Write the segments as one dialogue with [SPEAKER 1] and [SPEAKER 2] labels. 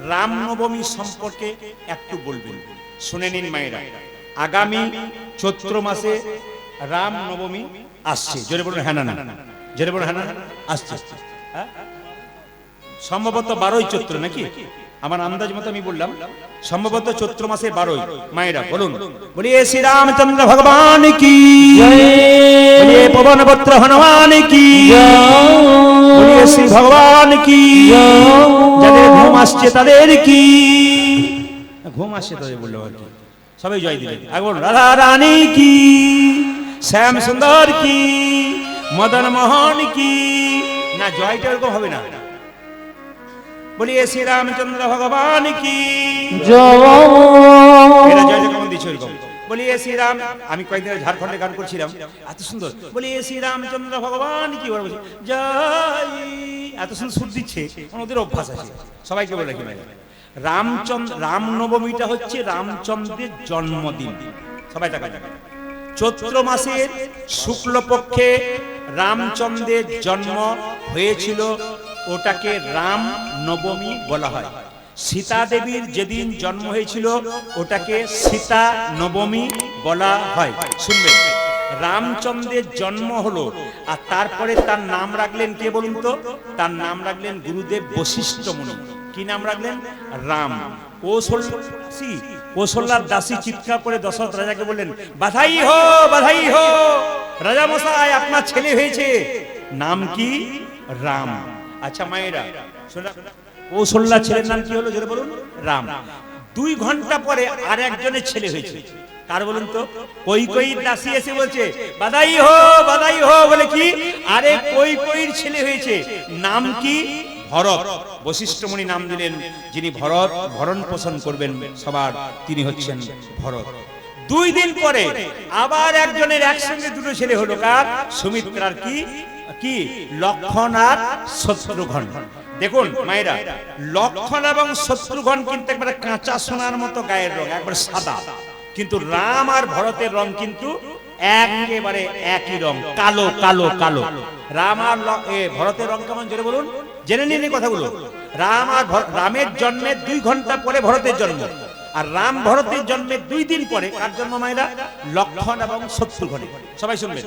[SPEAKER 1] রামনবমী সম্পর্কে একটু বলবেন, শুনে নিন মায়েরা। আগামী চৈত্র মাসে রামনবমী আসছে। জোরে বলুন হ্যাঁ না না, জোরে বলুন হ্যাঁ না আসছে। সম্ভবত 12ই চৈত্র নাকি, আমার আন্দাজ মতো আমি বললাম সম্ভবত চৈত্র মাসে 12ই। মায়েরা বলুন, বলিয়ে শ্রী রামচন্দ্র ভগবান কি, বলিয়ে পবনপুত্র হনুমান কি, বলিয়ে শ্রী ভগবান কি, যাদের ঘুম আসছে তাদের কি, ঘুম আসছে তাদের বললো আর কি, সবাই জয় দিলেন। এখন রাধা রানী কি, শ্যাম সুন্দর কি, মদন মোহন কি, না জয়টা এরকম হবে না, বলিয়ে শ্রী রামচন্দ্র ভগবান কি জয়, জয় কেমন দিচ্ছে ওইরকম, বলিয়ে শ্রী রাম। আমি কয়েকদিন ঝাড়খণ্ডে গান করছিলাম, এত সুন্দর, বলিয়ে শ্রী রামচন্দ্র ভগবান কি জয়, এত সুন্দর সুর দিচ্ছে, ওদের অভ্যাস আছে, সবাইকে বলে রাখি। রামনবমীটা হচ্ছে রামচন্দ্রের জন্মদিন, সবাই টাকা টাকা। চৈত্র মাসের শুক্লপক্ষে রামচন্দ্রের জন্ম হয়েছিল, ওটাকে রাম নবমী বলা হয়। সীতা দেবীর যেদিন জন্ম হয়েছিল ওটাকে সীতা নবমী বলা হয়। শুনবেন, রামচন্দ্রের জন্ম হলো আর তারপরে তার নাম রাখলেন কে বলুন তো? তার নাম রাখলেন গুরুদেব বশিষ্ঠ মুনি। কি নাম রাখলেন? রাম। কৌশল্যার দাসী চিৎকার করে দশরথ রাজাকে বললেন, বাধাই হো বাধাই হো, রাজা মশাই আপনার ছেলে হয়েছে, নাম কি? রাম। আচ্ছা মায়েরা, কৌশল্যা ছেলের নাম কি হলো জোরে বলুন? রাম। 2 ঘন্টা পরে আর একজনের ছেলে হয়েছে, কার বলুন তো? কৈকেয়ীর দাসী এসে বলছে বাধাই হো বলে কি, আরে কৈকেয়ীর ছেলে হয়েছে, নাম কি? ভরত। বশিষ্ঠ মুনি নাম দিলেন যিনি ভরত ভরণ পোষণ করবেন সবার, তিনি হচ্ছেন ভরত। 2 দিন পরে আবার একজনের একসঙ্গে 2টো ছেলে হলো, কার? সুমিত্রার কি কি লক্ষণ আর শত্রুঘ্ন। দেখুন মায়েরা, লক্ষণ এবং শত্রুঘ্ন কিন্তু একবারে কাঁচা সোনার মতো গায়ের রং, একবারে সাদা, কিন্তু রাম আর ভরতের রং কিন্তু একেবারে একই রং, কালো কালো কালো। রাম আর ভরতের রং কেমন জোরে বলুন, জেনে নিন এই কথাগুলো। রামের জন্মের 2 ঘন্টা পরে ভরতের জন্ম, আর রাম ভরতের জন্মের 2 দিন পরে কার জন্ম মায়েরা? লক্ষণ এবং শত্রুঘ্ন। সবাই শুনবেন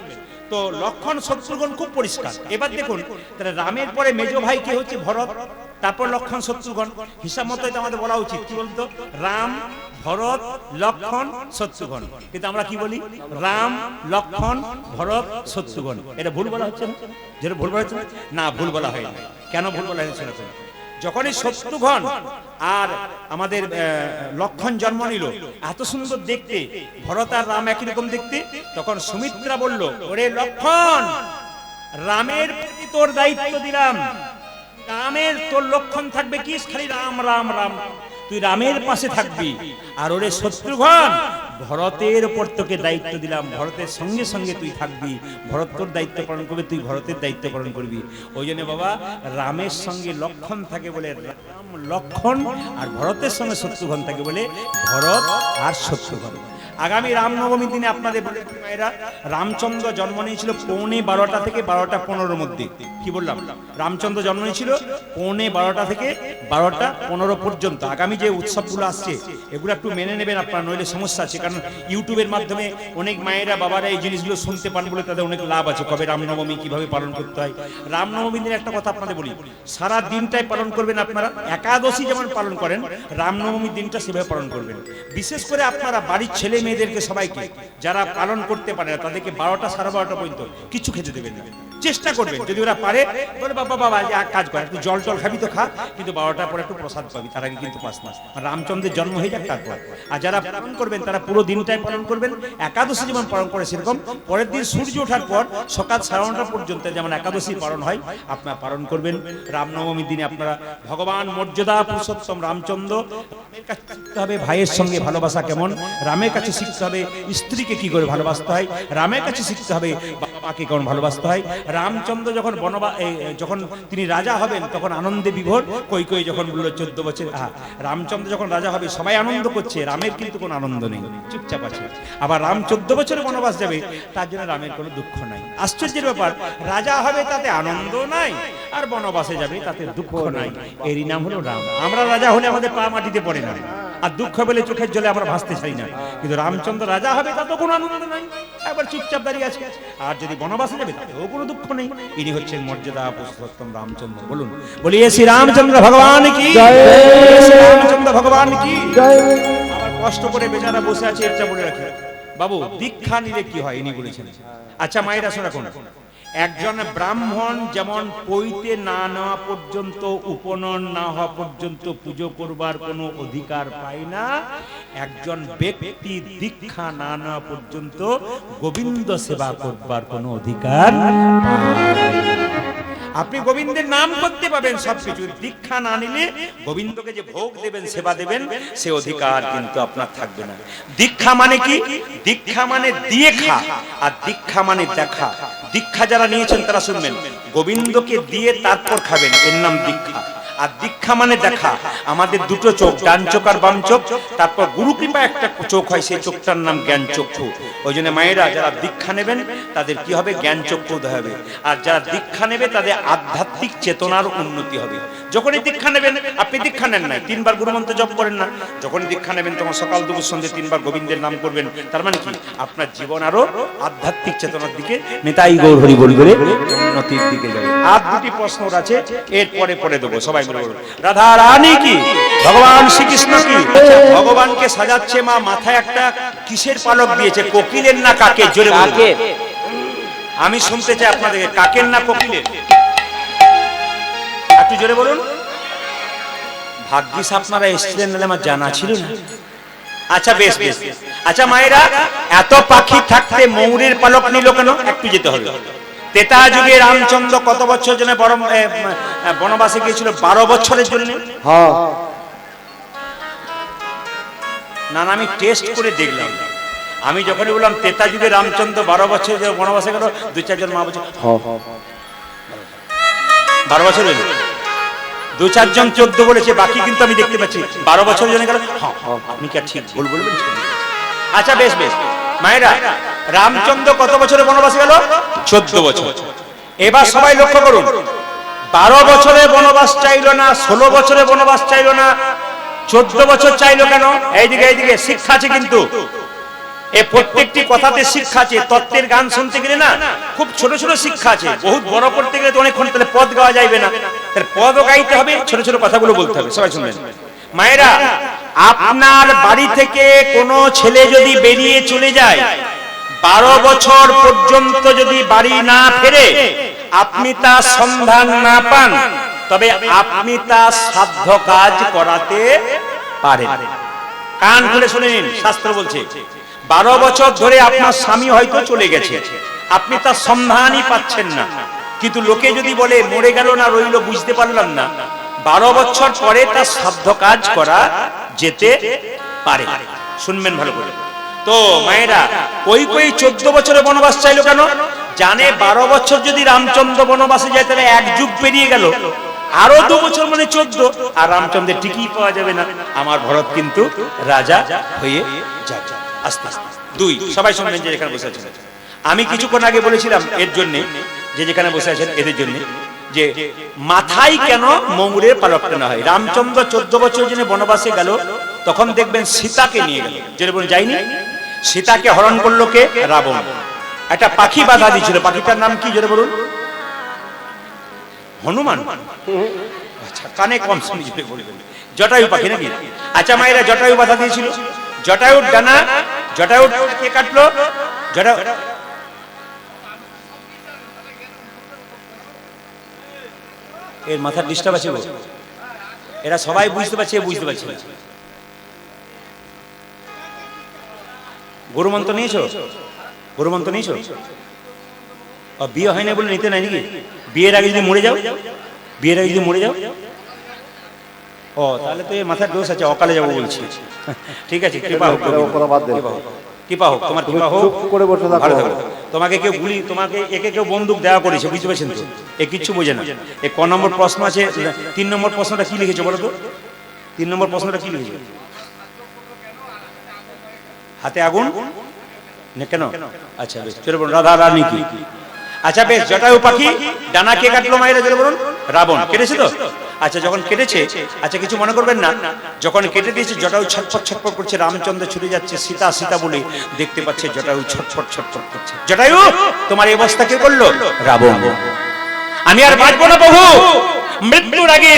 [SPEAKER 1] তো, লক্ষণ শত্রুঘ্ন খুব পরিষ্কার। এবার দেখুন, তাহলে রামের পরে মেজো ভাই কে হচ্ছে? ভরত, তারপর লক্ষণ শত্রুঘ্ন। হিসাব মতো এটা আমাদের বলা উচিত, কি বলতো? রাম ভরত লক্ষণ শত্রুঘ্ন, কিন্তু আমরা কি বলি? রাম লক্ষণ ভরত শত্রুঘ্ন। এটা ভুল বলা হচ্ছে না? যেটা ভুল বলা হচ্ছে না, ভুল বলা হয় না। কেন ভুল বলা হচ্ছে না? যখনই শত্রুঘ্ন আর আমাদের লক্ষণ জন্ম নিল, এত সুন্দর দেখতে, ভরত আর রাম একই রকম দেখতে, তখন সুমিত্রা বলল, ওরে লক্ষণ, রামের প্রতি তোর দায়িত্ব দিলাম, রামের তোর লক্ষণ থাকবে কি? খালি রাম রাম রাম, তুই রামের পাশে থাকবি। আর ওরে শত্রুঘ্ন, ভরতের উপর তোকে দায়িত্ব দিলাম, ভরতের সঙ্গে সঙ্গে তুই থাকবি, ভরত তোর দায়িত্ব পালন করবে, তুই ভরতের দায়িত্ব পালন করবি। ওই জন্য বাবা, রামের সঙ্গে লক্ষণ থাকে বলে রাম লক্ষণ, আর ভরতের সঙ্গে শত্রুঘ্ন থাকে বলে ভরত আর শত্রুঘ্ন। আগামী রামনবমীর দিনে আপনাদের বলে মায়েরা, রামচন্দ্র জন্ম নিয়েছিল 11:15 থেকে 12:15 মধ্যে। কি বললাম? রামচন্দ্র জন্ম নিয়েছিল 11:15 থেকে 12:15 পর্যন্ত। আগামী যে উৎসবগুলো আসছে এগুলো একটু মেনে নেবেন আপনারা, নইলে সমস্যা আছে। কারণ ইউটিউবের মাধ্যমে অনেক মায়েরা বাবারা এই জিনিসগুলো শুনতে পান বলে তাদের অনেক লাভ আছে, কবে রামনবমী কিভাবে পালন করতে হয়। রামনবমীর দিনে একটা কথা আপনাদের বলি, সারা দিনটাই পালন করবেন আপনারা। একাদশী যেমন পালন করেন, রামনবমীর দিনটা সেভাবে পালন করবেন। বিশেষ করে আপনারা বাড়ির ছেলে মেয়েদেরকে সবাইকে, যারা পালন করতে পারে না, তাদেরকে 12টা 12:30 পর্যন্ত কিছু খেতে দেবেন না, চেষ্টা করবেন। যদি ওরা পারে বলে বাবা এক কাজ করে, একটু জল টল খাবি তো খা, কিন্তু 12টার পরে একটু প্রসাদ পাবি, তার আগে কিন্তু পাস না। রামচন্দ্রের জন্ম হয়ে যাক তারপর। আর যারা পালন করবেন তারা পুরো দিনটাই পালন করবেন। একাদশী যেমন পালন করে সেরকম পরের দিন সূর্য ওঠার পর সকাল 9:30 পর্যন্ত যেমন একাদশী পালন হয়, আপনারা পালন করবেন। রামনবমীর দিনে আপনারা ভগবান মর্যাদা পুরুষোত্তম রামচন্দ্র, রামের কাছে শিখতে হবে ভাইয়ের সঙ্গে ভালোবাসা কেমন, রামের কাছে শিখতে হবে স্ত্রীকে কি করে ভালোবাসতে হয়, রামের কাছে শিখতে হবে পাকে কেমন ভালোবাসতে হয়। রামচন্দ্র যখন যখন তিনি রাজা হবেন তখন আনন্দে বিভোর। কই যখন বলল 14 বছর, রামচন্দ্র যখন রাজা হবে সবাই আনন্দ করছে, রামের কিন্তু কোনো আনন্দ নেই, চুপচাপ আছে। আবার রাম 14 বছরে বনবাস যাবে, তার জন্য রামের কোনো দুঃখ নাই। আশ্চর্যের ব্যাপার, রাজা হবে তাতে আনন্দ নাই, আর বনবাসে যাবে তাতে দুঃখ নাই। এরই নাম হলো রাম। আমরা রাজা হলে আমাদের পা মাটিতে পড়ে না, আর দুঃখ পেলে চোখের জলে আমরা ভাসতে চাই না। কিন্তু রামচন্দ্র রাজা হবে তাতে কোনো আনন্দ নাই, একবার চুপচাপ দাঁড়িয়ে আছে। আর যদি বনবাসে যাবে তাতেও কোনো দুঃখ নেই। ইনি হচ্ছেন মর্যাদা পুরুষোত্তম রামচন্দ্র। বলুন, বলিয়ে শ্রী রামচন্দ্র ভগবান কি জয়, শ্রী রামচন্দ্র ভগবান কি জয়। আবার কষ্ট করে বেচারা বসে আছে, এটা বলে রাখি বাবু, দীক্ষা নিলে কি হয় ইনি বলেছেন। আচ্ছা মায়েরা শোনা, কোন একজন ব্রাহ্মণ যেমন পৈতে না নেওয়া পর্যন্ত, উপনয়ন না হওয়া পর্যন্ত পুজো করবার কোনো অধিকার পায় না, একজন ব্যক্তি দীক্ষা না নেওয়া পর্যন্ত গোবিন্দ সেবা করবার কোনো অধিকার পায়। আপনি গোবিন্দের নাম করতে পাবেন সবকিছু, দীক্ষা না নিলে গোবিন্দকে যে ভোগ দেবেন, সেবা দেবেন, সে অধিকার কিন্তু আপনার থাকবে না। দীক্ষা মানে কি? দীক্ষা মানে দিয়ে খা, আর দীক্ষা মানে দেখা। দীক্ষা যারা নিয়েছেন তারা শুনবেন, গোবিন্দকে দিয়ে তারপর খাবেন, এর নাম দীক্ষা। আর দীক্ষা মানে দেখা। আমাদের দুটো চোখ, ডান চোখ আর বাম চোখ, তারপর গুরু কৃপা একটা চোখ হয়, সেই চোখটার নাম জ্ঞান চক্ষু। ওই জন্য মায়েরা যারা দীক্ষা নেবেন তাদের কি হবে? জ্ঞান চক্ষু উদয় হবে। আর যারা দীক্ষা নেবে তাদের আধ্যাত্মিক চেতনার উন্নতি হবে। যখনই দীক্ষা নেবেন, আপনি দীক্ষা নেন নাই, 3 বার গুরুমন্ত্র জপ করেন না, যখনই দীক্ষা নেবেন তখন সকাল দুপুর সন্ধ্যে 3 বার গোবিন্দের নাম করবেন, তার মানে কি? আপনার জীবন আরো আধ্যাত্মিক চেতনার দিকে, নেতাই গৌর হরি বল বলে উন্নতির দিকে যাবে। আর দুটি প্রশ্ন আছে, এর পরে দেবো, সবাই মিলে বলুন। রাধা রানী কি, ভগবান শ্রীকৃষ্ণ কি। ভগবানকে সাজাচ্ছে মা, মাথায় একটা কিসের পালক দিয়েছে? কোকিলের না কাকের? জোরে বলুন, আমি শুনতে চাই আপনাদেরকে, কাকের না কোকিলের? একটু জোরে বলুন। ভাগ্যিস আপনারা এসেছিলেন, নাহলে আমার জানা ছিল না। আচ্ছা বেশ। আচ্ছা মায়েরা, এত পাখি থাকতে ময়ূরের পালক নিল কেন? একটু যেতে হবে। ত্রেতা যুগে রামচন্দ্র কত বছর জন্য বনবাসে গিয়েছিল? 12 বছরের জন্য। না আমি টেস্ট করে দেখলাম। আমি যখনই বললাম ত্রেতা যুগে রামচন্দ্র 12 বছর বনবাসে গেল, 2-4 জন মা বলছে 12 বছর হইল। 2-4 জন 14 বলেছে, বাকি কিন্তু আমি দেখতে পাচ্ছি 12 বছর জন্য গেল। আপনি কি ঠিক ভুল বলবেন? আচ্ছা বেশ। মায়েরা, রামচন্দ্র কত বছরে বনবাসে গেল? 14 বছর। এবার সবাই লক্ষ্য করুন, 12 বছরে বনবাস চাইল না, 16 বছরে বনবাস চাইল না, 14 বছর চাইলো কেন? এইদিকে শিক্ষা আছে, কিন্তু এই প্রত্যেকটি কথাতে শিক্ষা আছে। তত্ত্বের গান শুনতে গেলে না খুব ছোট ছোট শিক্ষা আছে, বহুত বড় করতে গেলে তো অনেকক্ষণ, তাহলে পদ গাওয়া যাবে না, তাহলে পদও গাইতে হবে, ছোট ছোট কথাগুলো বলতে হবে। সবাই শুনবেন। মায়েরা, আপনার বাড়ি থেকে কোনো ছেলে যদি বেরিয়ে চলে যায়, 12 বছর পর্যন্ত যদি বাড়ি না ফেরে, আপনি তার সন্ধান না পান, তবে আপনি তার সাধ্য কাজ করাতে পারেন। কান খুলে শুনে নিন, শাস্ত্র বলছে 12 বছর ধরে আপনার স্বামী হয়তো চলে গেছে, আপনি তার সন্ধানই পাচ্ছেন না, কিন্তু লোকে যদি বলে মরে গেল না রইল বুঝতে পারলাম না, 12 বছর পরে তার সাধ্য কাজ করা যেতে পারে। শুনবেন ভালো করে। তো মায়েরা, কই 14 বছরে বনবাস চাইলো কেন? জানে 12 বছর যদি রামচন্দ্র বনবাসে যায় তাহলে 1 যুগ পেরিয়ে গেল, আরো 2 বছর মানে 14, আর রামচন্দ্রের ঠিকই পাওয়া যাবে না, আমার ভরত কিন্তু রাজা হয়ে যাবে। আস্তে আস্তে 2 সবাই শুনবেন যে যেখানে বসে আছেন। আমি কিছুক্ষণ আগে বলেছিলাম এর জন্য, যে যেখানে বসে আছেন এদের জন্য, যে মাথায় কেন ময়ূরের পালক টানা হয়। রামচন্দ্র 14 বছর জন্য বনবাসে গেল, তখন দেখবেন সীতাকে নিয়ে গেল, যেটা বলে যায়নি, সীতাকে হরণ করলো কে? রাবণ। একটা পাখি বাধা দিয়েছিল, পাখিটার নাম কি জোরে বলুন? হনুমান। আচ্ছা, কানে কম শুনি, জোরে বলবেন। জটায়ু পাখি নাকি? আচ্ছা মায়েরা, জটায়ু বাধা দিয়েছিল, জটায়ুর ডানা, জটায়ু কে কাটলো? জটায়ু। এর মাথার ডিস্টার্ব আছে, এরা সবাই বুঝতে পারছে, বুঝতে পারছে। গুরুমন্ত্র নিয়েছো? গুরুমন্ত্র নিয়েছো? বিয়ে হয় না বলে নিতে নাই নাকি? বিয়ের আগে যদি মরে যাও, বিয়ের আগে যদি মরে যাও, ও তাহলে তো মাথার দোষ আছে, অকালে যাবো বলছি। ঠিক আছে, কৃপা হোক। কৃপা হোক, তোমার কৃপা হোক,
[SPEAKER 2] করে বসে থাকো।
[SPEAKER 1] ভালো থাকো। তোমাকে কেউ গুলি, তোমাকে একে কেউ বন্দুক দেওয়া করেছে, বুঝতে পারছেন তো? এ কিচ্ছু বোঝে না। এ ক নম্বর প্রশ্ন আছে? 3 নম্বর প্রশ্নটা কি লিখেছো বলো তো? 3 নম্বর প্রশ্নটা কি লিখেছো? হাতে আগুন না কেন? আচ্ছা বেশ, চলে বলুন রাধা রানী কি? আচ্ছা বেশ, জটায়ু পাখি ডানা কে কাটলো মায়েরা, চলে বলুন। রাবণ কেটেছে তো? আচ্ছা যখন কেটেছে, আচ্ছা কিছু মনে করবেন না, যখন কেটে দিয়েছে জটায়ু ছটফট ছটফট করছে, রামচন্দ্র ছুটে যাচ্ছে সীতা সীতা বলে, দেখতে পাচ্ছে জটায়ু ছটফট ছটফট করছে। জটায়ু তোমার এই অবস্থা কে করলো? রাবণ। আমি আর বাঁচবো না প্রভু, মৃত্যুর আগে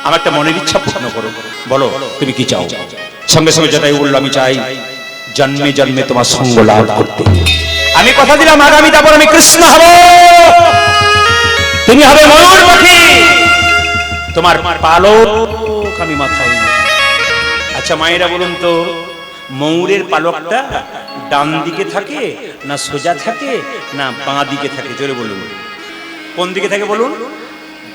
[SPEAKER 1] আমার একটা মনের ইচ্ছা পূর্ণ করো, বলো তুমি কি চাও? সঙ্গে সঙ্গে জটায়ু বললো আমি চাই জন্মে জন্মে তোমার সঙ্গ লাভ করতে। আমি কথা দিলাম আগামী তারপর আমি কৃষ্ণ হব, তুমি হবে ময়ূর পাখি, তোমার পালক আমি মাথায়। আচ্ছা মায়েরা বলুন তো, ময়ূরের পালকটা ডান দিকে থাকে না সোজা থাকে না বাঁ দিকে থাকে? জোরে বলুন, কোন দিকে থাকে বলুন?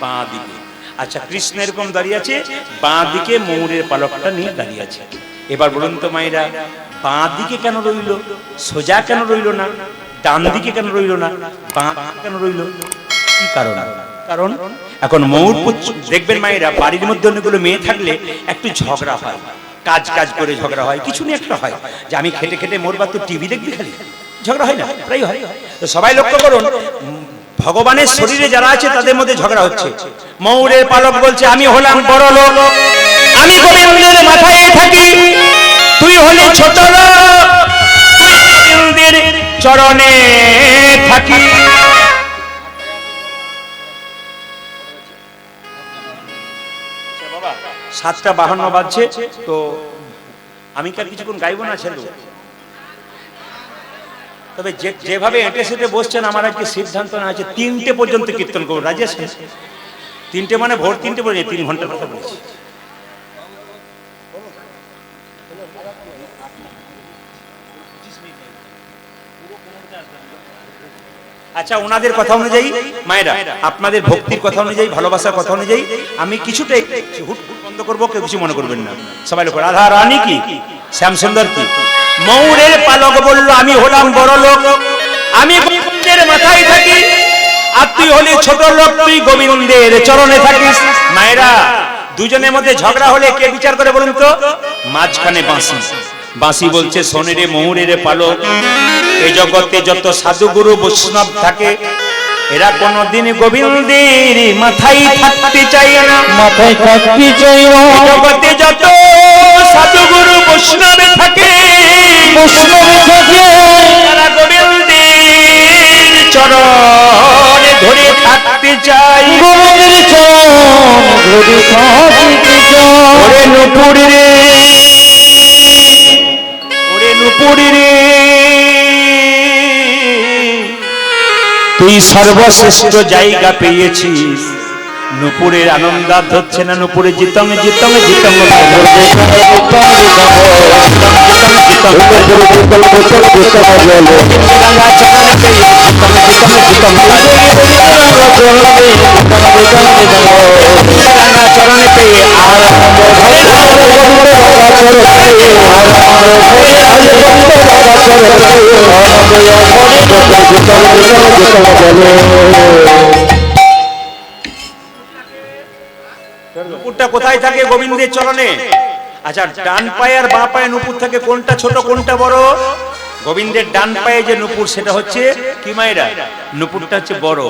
[SPEAKER 1] বাঁ দিকে। আচ্ছা কৃষ্ণ এরকম দাঁড়িয়ে আছে, বাঁ দিকে ময়ূরের পালকটা নিয়ে দাঁড়িয়ে আছে। এবার বলুন তো মায়েরা, বাঁ দিকে কেন রইল, সোজা কেন রইল না, ডান দিকে কেন রইল না, বাঁ কেন রইল? কি কারণ? কারণ এখন ময়ূর দেখবেন মায়েরা, বাড়ির মধ্যে অনেকগুলো মেয়ে থাকলে একটু ঝগড়া হয়, কাজ কাজ করে ঝগড়া হয়, কিছু নিয়ে একটা হয় যে আমি খেটে খেটে মরবা, তুই টিভি দেখবি, খালি ঝগড়া হয় না? প্রায় হয়। তো সবাই লক্ষ্য করুন, ভগবানের শরীরে যারা আছে তাদের মধ্যে ঝগড়া হচ্ছে। ময়ূরের পালক বলছে আমি হলাম বড় লোক, আমি গোবিন্দের মাথায় থাকি, তুই হলি ছোট লোক, তুই গোবিন্দের চরণে থাকি। 7:52 বাজছে, তো আমি কি আর কিছুক্ষণ গাইবো না ছেলে? তবে যেভাবে এঁটে সেটে বসছেন, আমার আজকে সিদ্ধান্ত না আছে 3টে পর্যন্ত কীর্তন করবো। রাজি আছেন? 3টে মানে ভোর 3টে পর্যন্ত, 3 ঘন্টার কথা বলছি। আচ্ছা ওনাদের কথা অনুযায়ী মায়েরা, আপনাদের ভক্তির কথা অনুযায়ী, ভালোবাসার কথা অনুযায়ী আমি কিছুটা হুট বন্ধ করবো, কেউ কিছু মনে করবেন না। সবাই লোক রাধা রানী কি, শ্যাম সুন্দর কি। ময়ূরের পালক বলল আমি হলাম বড় লোক, আমি গোবিন্দের মাথায় থাকি, আর তুই হলি ছোট লোক, তুই গোবিন্দের চরণে থাকিস। মায়েরা দুজনের মধ্যে ঝগড়া হলে কে বিচার করে বলুন তো? মাঝখানে বাঁশি। বাঁশি বলছে শোনে রে ময়ূরের পালক, এই জগতে যত সাধুগুরু বৈষ্ণব থাকে, এরা কোনদিন গোবিন্দের মাথায় থাকতে চায় না, মাথায় থাকতে চায় না। জগতে যত সাধুগুরু বৈষ্ণব থাকে, তারা গোবিন্দের চরণে ধরে থাকতে চায়, গোবিন্দের চরণে ধরে থাকতে চায়। ওরে নুপুর রে, ওরে নুপুর রে, তুই সর্বশ্রেষ্ঠ জায়গা পেয়েছিস। নুপুরের আনন্দ হচ্ছে না, নুপুরে জিতং জিতং জিতং চরণে পেয়ে নুপুরটা কোথায় থাকে? গোবিন্দের চরণে। আচ্ছা ডান পায়ে আর বাঁ পায়ে নুপুর থাকে, কোনটা ছোট কোনটা বড়? গোবিন্দের ডান পায়ে যে নুপুর সেটা হচ্ছে কি মায়েরা? নুপুরটা হচ্ছে বড়,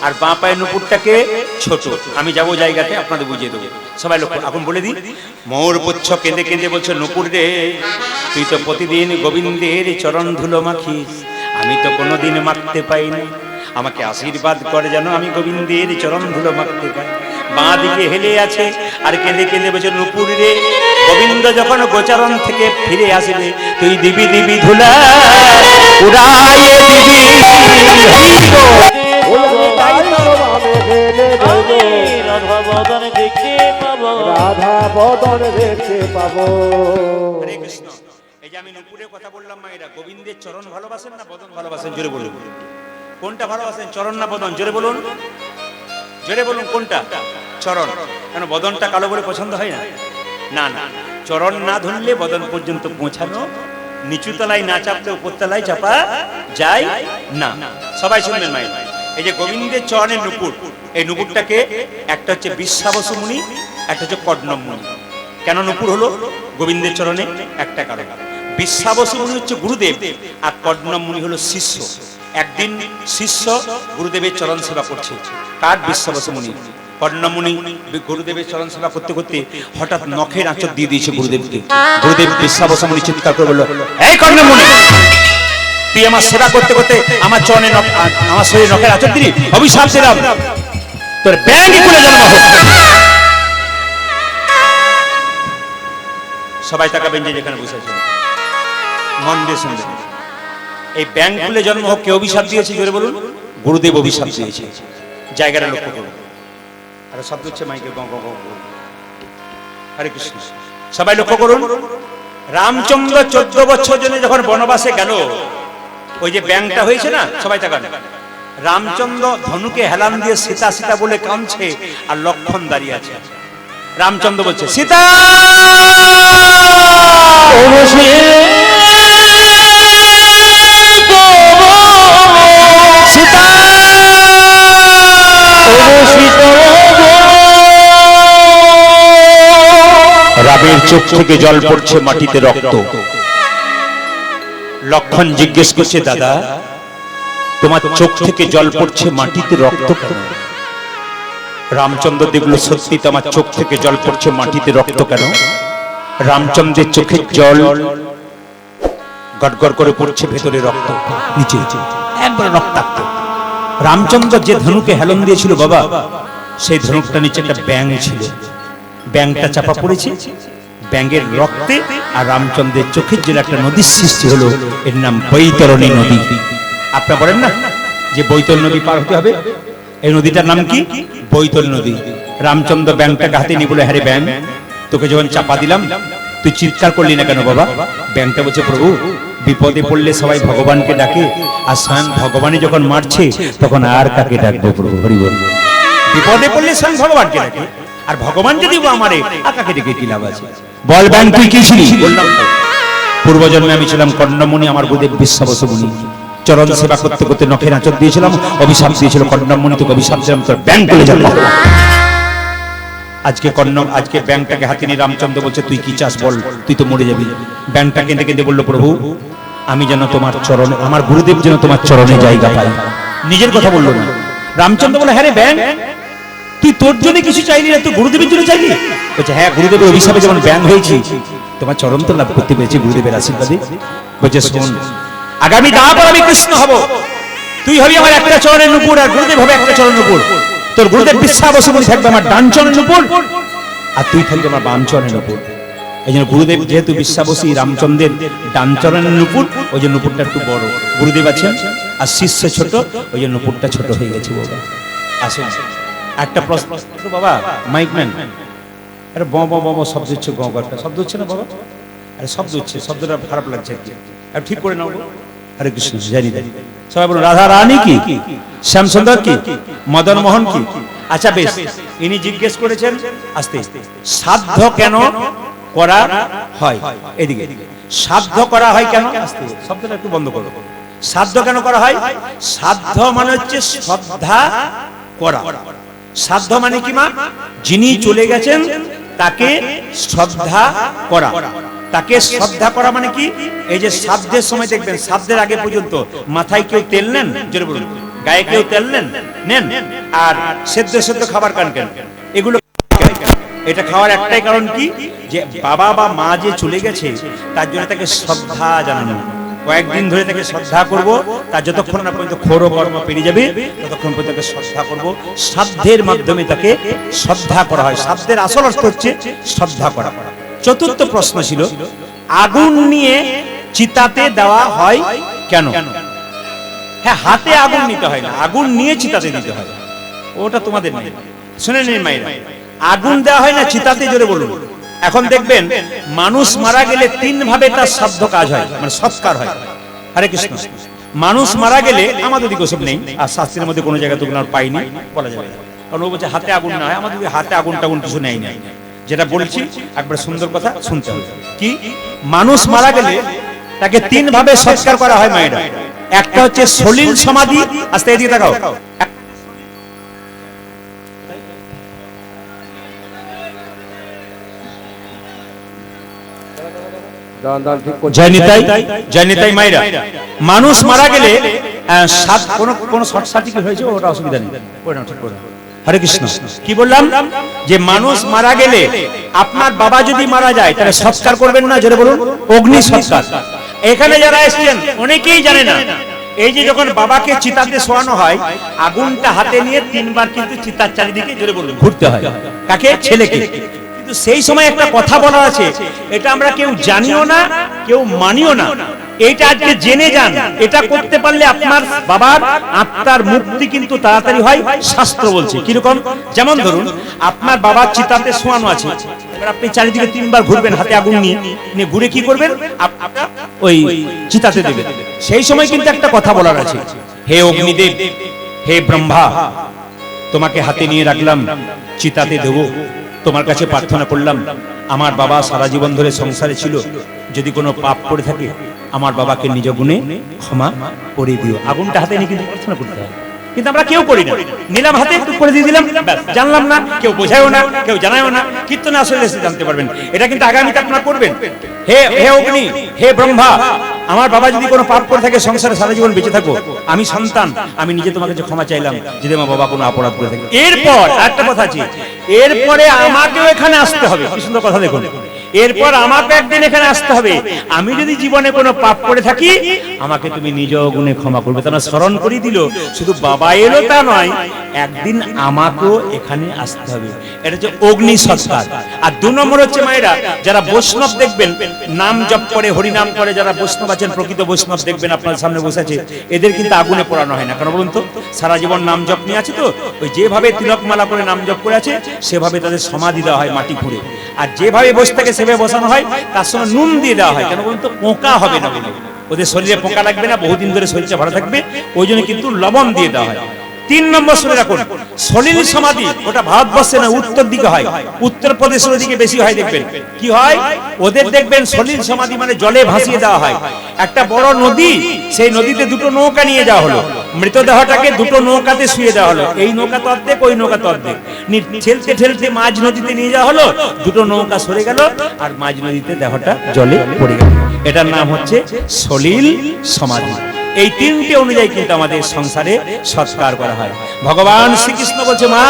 [SPEAKER 1] আর বাঁ পায়ে নুপুরটাকে ছোট। আমি যাবো জায়গাতে আপনাদের বুঝিয়ে দেবো। সবাই লক্ষ্য এখন বলে দিই, ময়ূর পুচ্ছ কেঁদে কেঁদে বলছে নুপুর রে, তুই তো প্রতিদিন গোবিন্দের চরণ ধুলো মাখিস, আমি তো কোনোদিন মাখতে পাই না, আমাকে আশীর্বাদ করে যেন আমি গোবিন্দের চরণ ধুলো মাখতে পাই। বাঁ দিকে হেলে আছে আর কেঁদে কেঁদে বলছে নুপুর রে, গোবিন্দ যখন গোচরণ থেকে ফিরে আসবে, তুই দিবি দিবি ধুলা উড়াইয়ে দিবি।
[SPEAKER 2] রাধা বদন দেখতে পাবো, রাধা বদন দেখতে পাবো।
[SPEAKER 1] হরে কৃষ্ণ। এই যে আমি নুপুরের কথা বললাম মায়েরা, গোবিন্দের চরণ ভালোবাসেন না বদন ভালোবাসেন? জোরে বলুন, কোনটা ভালোবাসেন, চরণ না বদন? জোরে বলুন, জোরে বলুন কোনটা? চরণ। কেন বদনটা কালো বলে পছন্দ হয় না? না না, চরণ না ধরলে বদন পর্যন্ত পৌঁছানো নিচু তলায় না চাপলে উপর তলায় চাপা যায় না। সবাই শুনবেন মাই, এই যে গোবিন্দের চরণের নুপুর, এই নুপুরটাকে একটা হচ্ছে বিশ্বাবসু মুনি, একটা হচ্ছে কর্ণম মুনি। কেন নুপুর হলো গোবিন্দের চরণে? একটা কারণ, বিশ্বাবসু মুনি হচ্ছে গুরুদেব আর কর্ণম মুনি হলো শিষ্য। একদিন শিষ্য গুরুদেবের চরণ সেবা করছে, কার? বিশ্বাবসু মুনি। কর্ণম মুনি গুরুদেবের চরণ সেবা করতে করতে হঠাৎ নখের আঁচড় দিয়ে দিয়েছে গুরুদেবকে। গুরুদেব বিশ্বাবসু মুনি চিৎকার করে বলল, এই কর্ণম মুনি, তুই আমার সেবা করতে করতে আমার চরণে আমার শরীরে নখের আঁচড় দিলি, অভিশাপ দিলাম তোর ব্যাঙে খুলে জন্ম হোক। সবাই তাকাবেন যে যেখানে বসে আছেন, মন দিয়ে শুনবেন। এই ব্যাঙ খুলে জন্ম হোক কে অভিশাপ দিয়েছে? জোরে বলুন। গুরুদেব অভিশাপ দিয়েছে। জায়গাটা লক্ষ্য করুন। আর শব্দ হচ্ছে মাইকে গ গ গ। হরে কৃষ্ণ। সবাই লক্ষ্য করুন। রামচন্দ্র 14 বছর জন্য যখন বনবাসে গেল, ওই যে ব্যাঙটা হয়েছে না, সবাই তাকান, রামচন্দ্র ধনুকে হেলান দিয়ে সীতা সীতা বলে কাঁদছে, আর লক্ষ্মণ দাঁড়িয়ে আছে। রামচন্দ্র বলছে, সীতা রামের চোখ থেকে জল পড়ছে, মাটিতে রক্ত। লক্ষ্মণ জিজ্ঞেস করছে, দাদা তোমার চোখ থেকে জল পড়ছে, মাটিতে রক্ত কেন? রামচন্দ্র দেখলো সত্যি তো আমার চোখ থেকে জল পড়ছে, মাটিতে রক্ত কেন? রামচন্দ্রের চোখের জল গড়গড় করে পড়ছে, ভেতরে রক্ত, নিচে একবার রক্তাক্ত। রামচন্দ্র যে ধনুকে হেলন দিয়েছিল বাবা, সেই ধনুকটা নিচে একটা ব্যাঙ ছিল। ব্যাঙটা চাপা পড়েছে, ব্যাঙের রক্তে আর রামচন্দ্রের চোখের জন্য একটা নদীর সৃষ্টি হলো, এর নাম বৈতরণী নদী। আপনারা বলেন না যে বৈতরণী নদী পার হতে হবে, এই নদীটার নাম কি? বৈতরণী নদী। রামচন্দ্র ব্যাঙটাকে হাতে নিয়ে বলে, হ্যাঁ রে ব্যাঙ, তোকে যখন চাপা দিলাম তুই চিৎকার করলি না কেন বাবা? ব্যাঙটা বলছে, প্রভু বিপদে পড়লে সবাই ভগবানকে ডাকে, আর স্বয়ং ভগবানই যখন মারছে তখন আর কাকে ডাকবো প্রভু? হরি বল। বিপদে পড়লে স্বয়ং ভগবানকে ডাকে, আর ভগবান যদি আমারে কাকে ডেকে কি লাভ আছে? বল ব্যাঙ তুই কি ছিলি? বললাম পূর্বজন্মে আমি ছিলাম কর্ণমুনি, আমার গুরুদেব বিশ্বাবসু মুনি। চরণ সেবা করতে করতে নখের আঁচড় দিয়েছিলাম, অভিশাপ দিয়েছিল কর্ণমুনি, তোকে অভিশাপ দিলাম তোর ব্যাঙ খুলে জন্ম। আজকে ব্যাঙটাকে হাতে নিয়ে রামচন্দ্র বলছে, তুই কি চাস বল, তুই তো মরে যাবি। ব্যাঙটা কেঁদে কেঁদে বলল, প্রভু আমি যেন তোমার চরণে, আমার গুরুদেব যেন তোমার চরণে জায়গা পাই। নিজের কথা বললো না। রামচন্দ্র বলে, হ্যাঁ রে ব্যাঙ, তুই তোর জন্য কিছু চাইলি না, তুই গুরুদেবের জন্য চাইলি? বলছে, হ্যাঁ গুরুদেবের অভিশাপে যেমন ব্যাঙ হয়েছি, তোমার চরণ তো লাভ করতে পেরেছি গুরুদেবের আশীর্বাদে। বলছে, শোন, আগামী দাপর আমি কৃষ্ণ হব, তুই হবি আমার একটা চরণের নুপুর, আর গুরুদেব হবে একটা চরণের নুপুর। তোর গুরুদেব বিশ্বাবসু মুনি থাকবে আমার ডান চরণের নুপুর, আর তুই থাকবে আমার বাম চরণের নুপুর। এই জন্য গুরুদেব যেহেতু বিশ্বাবসী, রামচন্দ্রের ডান চরণের নুপুর, ওই যে নুপুরটা একটু বড়, গুরুদেব আছেন আর শিষ্য ছোট, ওই যে নুপুরটা ছোট হয়ে গেছে বাবা। আসুন একটা প্রশ্ন বাবা, মাইকম্যান, আরে ব ব ব শব্দ হচ্ছে, গ একটা শব্দ হচ্ছে না বাবা? আরে শব্দ হচ্ছে, শব্দটা খারাপ লাগছে, আর ঠিক করে নাও। হরে কৃষ্ণ, জানি জানি। সবাই বলুন, রাধা রানী কি, শ্যামসুন্দর কি, মদন মোহন কি? আচ্ছা বেশ, ইনি জিজ্ঞেস করেছেন, আস্তে সাধ্য কেন করা হয়? এদিকে সাধ্য করা হয় কেন? আস্তে, শব্দটা একটু বন্ধ করো। সাধ্য কেন করা হয়? সাধ্য মানে হচ্ছে শ্রদ্ধা করা। সাধ্য মানে কি মা? যিনি চলে গেছেন তাকে শ্রদ্ধা করা। তাকে শ্রদ্ধা করা মানে কি? এই যে শ্রাদ্ধের সময় দেখবেন, শ্রাদ্ধের আগে পর্যন্ত মাথায় কেউ তেল নেন, জোরে বলুন, গায়ে কেউ তেল নেন, আর সেদ্ধ সেদ্ধ খাবার কেন? এগুলো এটা খাওয়ার একটাই কারণ কি, যে বাবা বা মা যে চলে গেছে তার জন্য তাকে শ্রদ্ধা জানানো। কয়েকদিন ধরে তাকে শ্রদ্ধা করব, তার যতক্ষণ না পর্যন্ত ক্ষোর কর্ম পেরিয়ে যাবে ততক্ষণ পর্যন্ত তাকে শ্রদ্ধা করব। শ্রাদ্ধের মাধ্যমে তাকে শ্রদ্ধা করা হয়। শ্রাদ্ধের আসল অর্থ হচ্ছে শ্রদ্ধা করা। চতুর্থ প্রশ্ন ছিল, আগুন নিয়ে চিতাতে দেওয়া হয় কেন? হ্যাঁ, হাতে আগুন নিতে হয় না, আগুন নিয়ে চিতাতে দিতে হয়, ওটা তোমাদের নেই। শুনে নিন মায়েরা, আগুন দেওয়া হয় না চিতাতে, জোরে বলুন। এখন দেখবেন মানুষ মারা গেলে 3 ভাবে তার শ্রাদ্ধ কাজ হয়, মানে সৎকার হয়। হরে কৃষ্ণ। মানুষ মারা গেলে, আমাদের দিকে ওসব নেই, আর শাস্ত্রের মধ্যে কোনো জায়গায় তোমরা পাইনি, বলা যাবে না, কারণ ও বলছে হাতে আগুন না হয়। আমাদের হাতে আগুন টাগুন কিছু নেই নাই। যেটা বলছি একবার সুন্দর কথা শুনতে হবে। কি? মানুষ মারা গেলে তাকে তিন ভাবে সৎকার করা হয় মায়েরা। একটা হচ্ছে সলিল সমাধি, আস্তে এদিকে তাকাও, জয় নিতাই, জয় নিতাই মায়েরা। মানুষ মারা গেলে কোন শর্ট সার্কিট হয়েছে, ওটা অসুবিধা নেই, ওটা ঠিক করে। হরে কৃষ্ণ। কি বললাম? যে মানুষ মারা গেলে আপনার বাবা যদি মারা যায় তাহলে সৎকার করবেন না, জোরে বলুন, অগ্নি সৎকার। এখানে যারা এসেছেন অনেকেই জানে না, এই যে যখন বাবাকে চিতাতে শোয়ানো হয়, আগুনটা হাতে নিয়ে তিনবার কিন্তু চিতার চারিদিকে, জোরে বলুন, ঘুরতে হয়। কাকে? ছেলেকে। কিন্তু সেই সময় একটা কথা বলা আছে, এটা আমরা কেউ জানিও না, কেউ মানিও না। এইটা আজকে জেনে যান, এটা করতে পারলে আপনার বাবার আত্মার মুক্তি কিন্তু তাড়াতাড়ি হয়, শাস্ত্র বলছে। কিরকম? যেমন ধরুন আপনার বাবার চিতাতে শোয়ানো আছে, এবার আপনি চারিদিকে তিনবার ঘুরবেন হাতে আগুন নিয়ে, ঘুরে কি করবেন? ওই চিতাতে দেবেন। সেই সময় কিন্তু একটা কথা বলার আছে, হে অগ্নিদেব, হে ব্রহ্মা, তোমাকে হাতে নিয়ে রাখলাম, চিতাতে দেব, তোমার কাছে প্রার্থনা করলাম, আমার বাবা সারা জীবন ধরে সংসারে ছিল, যদি কোনো পাপ করে থাকে আমার বাবাকে নিজ গুণে ক্ষমা করে দিও। আগুনটা হাতে নিয়ে কিন্তু প্রার্থনা করতে হয়, কিন্তু আমরা কেউ করি না। নিলাম হাতে, একটু করে দিয়ে দিলাম, জানলাম না, কেউ বোঝায়ও না, কেউ জানায়ও না। কীর্তন আসলে এসে জানতে পারবেন। এটা কিন্তু আগামীতে আপনারা করবেন। হে হে অগ্নি, হে ব্রহ্মা, আমার বাবা যদি কোনো পাপ করে থাকে, সংসারে সারা জীবন বেঁচে থাকো, আমি সন্তান, আমি নিজে তোমাকে যে ক্ষমা চাইলাম, যদি আমার বাবা কোনো অপরাধ করে থাকে। এরপর একটা কথা আছে, এরপরে আমাকেও এখানে আসতে হবে। কি সুন্দর কথা দেখুন, এরপর আমাকে একদিন এখানে আসতে হবে। আমি যদি জীবনে কোনো পাপ করে থাকি, আমাকে তুমি নিজ গুণে ক্ষমা করবে। তারা স্মরণ করে দিল, শুধু বাবা এলো তা নয়, একদিন আমাকেও এখানে আসতে হবে। এটা হচ্ছে অগ্নি সৎকার। আর দু নম্বর হচ্ছে মায়েরা, যারা বৈষ্ণব দেখবেন, নাম জপ করে, হরি নাম করে, যারা বৈষ্ণব আছেন, প্রকৃত বৈষ্ণব দেখবেন আপনার সামনে বসে আছে, এদের কিন্তু আগুনে পোড়ানো হয় না। কেন বলুন তো? সারা জীবন নাম জপ নিয়ে আছে তো, ওই যেভাবে তিলকমালা করে নাম জপ করে আছে, সেভাবে তাদের সমাধি দেওয়া হয় মাটি খুঁড়ে। আর যেভাবে বসে থাকে সেভাবে বসানো হয়, তার সঙ্গে নুন দিয়ে দেওয়া হয়। কেন বলুন তো? পোকা হবে না বলে, ওদের শরীরে পোকা লাগবে না, বহুদিন ধরে শরীরটা ভালো থাকবে, ওই জন্য কিন্তু লবণ দিয়ে দেওয়া হয়। তিন নম্বর শুনে রাখুন, সলিল সমাধি, ওটা ভারতবর্ষে না, উত্তর দিকে হয়, উত্তরপ্রদেশের ওদিকে বেশি হয়। দেখবেন কি হয়, ওদের দেখবেন সলিল সমাধি মানে জলে ভাসিয়ে দেওয়া হয়। একটা বড় নদী, সেই নদীতে দুটো নৌকা নিয়ে যাওয়া হলো, মৃতদেহটাকে দুটো নৌকাতে শুয়ে দেওয়া হলো, এই নৌকা তো অর্ধেক, ওই নৌকা তো অর্ধেক, ঠেলতে ঠেলতে মাঝ নদীতে নিয়ে যাওয়া হলো, দুটো নৌকা সরে গেল, আর মাঝ নদীতে দেহটা জলে পড়ে গেল। এটার নাম হচ্ছে সলিল সমাধি। এই তিনটে অনুযায়ী কিন্তু আমাদের সংসারে সৎকার করা হয়। ভগবান শ্রীকৃষ্ণ বলছে, মা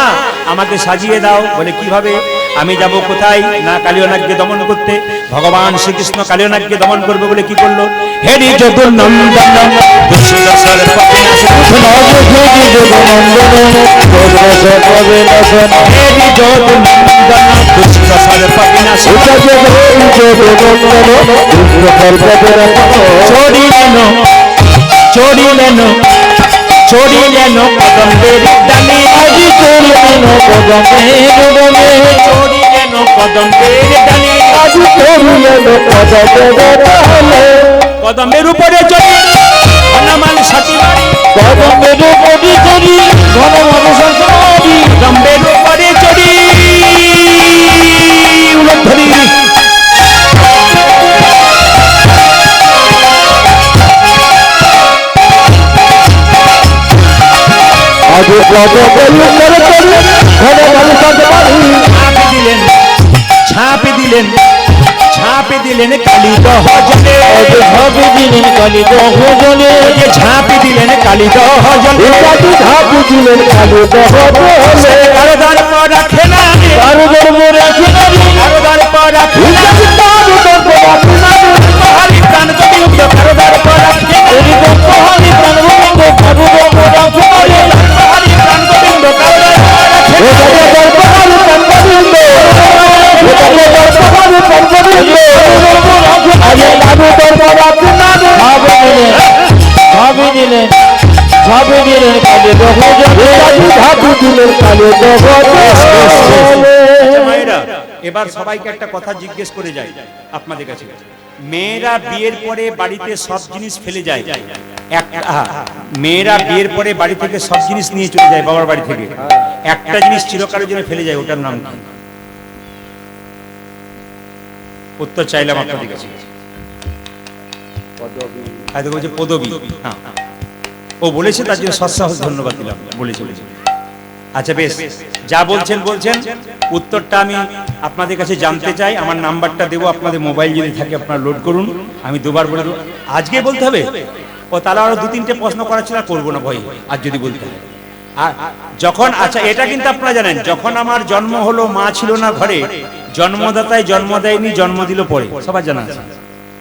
[SPEAKER 1] আমাকে সাজিয়ে দাও। বলে কিভাবে? আমি যাব কোথায়? না কালিয়নাগকে দমন করতে। ভগবান শ্রীকৃষ্ণ কালিয়নাগকে দমন করবে বলে কি করলো? হেরি যদুনন্দন দুঃশীল সর্পবিনাশ, হেরি যদুনন্দন দুঃশীল সর্পবিনাশ, চড়িলেন চড়িলেন কদম্বের ডালে, আজি চড়িলেন কদম্বের ডালে, চড়িলেন কদম্বের ডালে, আজি চড়িলেন কদম্বের ডালে, কদম্বের উপরে চড়ি ঘনমাল সাথী বাড়ি, কদম্বের উপরে চড়ি ঘনমাল সাথী বাড়ি, কদম্বের উপরে চড়ি উলধ্বনি। ঝাঁপে দিলেন ঝাঁপে দিলেন কালী দহ জলে, ঝাঁপে দিলেন কালী দহ জলে, ঝাঁপে দিলেন কালী দহ জলে, ঝাঁপে দিলেন কালী দহ জলে। কারো দ্বার পর রাখে না, কারো দ্বার পর রাখে না, কারো দ্বার পর রাখে না, মহালি প্রাণ যদি উঠল, কারো দ্বার পর রাখে না, মহালি প্রাণ গোবিন্দ, কারো দ্বার পর রাখে না, মহালি প্রাণ গোবিন্দ, কারো দ্বার পর রাখে না, মহালি প্রাণ গোবিন্দ, এবার সবাইকে একটা কথা জিজ্ঞেস করে যাই আপনাদের কাছে। মেয়েরা বিয়ের পরে বাড়িতে সব জিনিস ফেলে যায়, মেয়েরা বিয়ের পরে বাড়ি থেকে সব জিনিস নিয়ে চলে যায় বাবার বাড়ি থেকে, একটা জিনিস চিরকালের জন্য ফেলে যায়, ওটার নাম কি? উত্তর চাইলাম আপনাদের কাছে। হয়তো বলছে পদবী। হ্যাঁ, ও বলেছে, তার জন্য সৎসাহস ধন্যবাদ দিলাম। বলেছে। আচ্ছা বেশ, যা বলছেন উত্তরটা আমি আপনাদের কাছে জানতে চাই। আমার নাম্বারটা দেবো, আপনাদের মোবাইল যদি থাকে আপনারা লোড করুন, আমি দুবার বলে দেবো। আজকে বলতে হবে? ও তাহলে আরো 2-3টে প্রশ্ন করা ছিল, করবো না ভয়, আজ যদি বলতে হবে। আর যখন, আচ্ছা এটা কিন্তু আপনারা জানেন, যখন আমার জন্ম হলো মা ছিল না ঘরে, জন্মদাতায় জন্ম দেয়নি, জন্ম দিল পরে, সবার জানা আছে।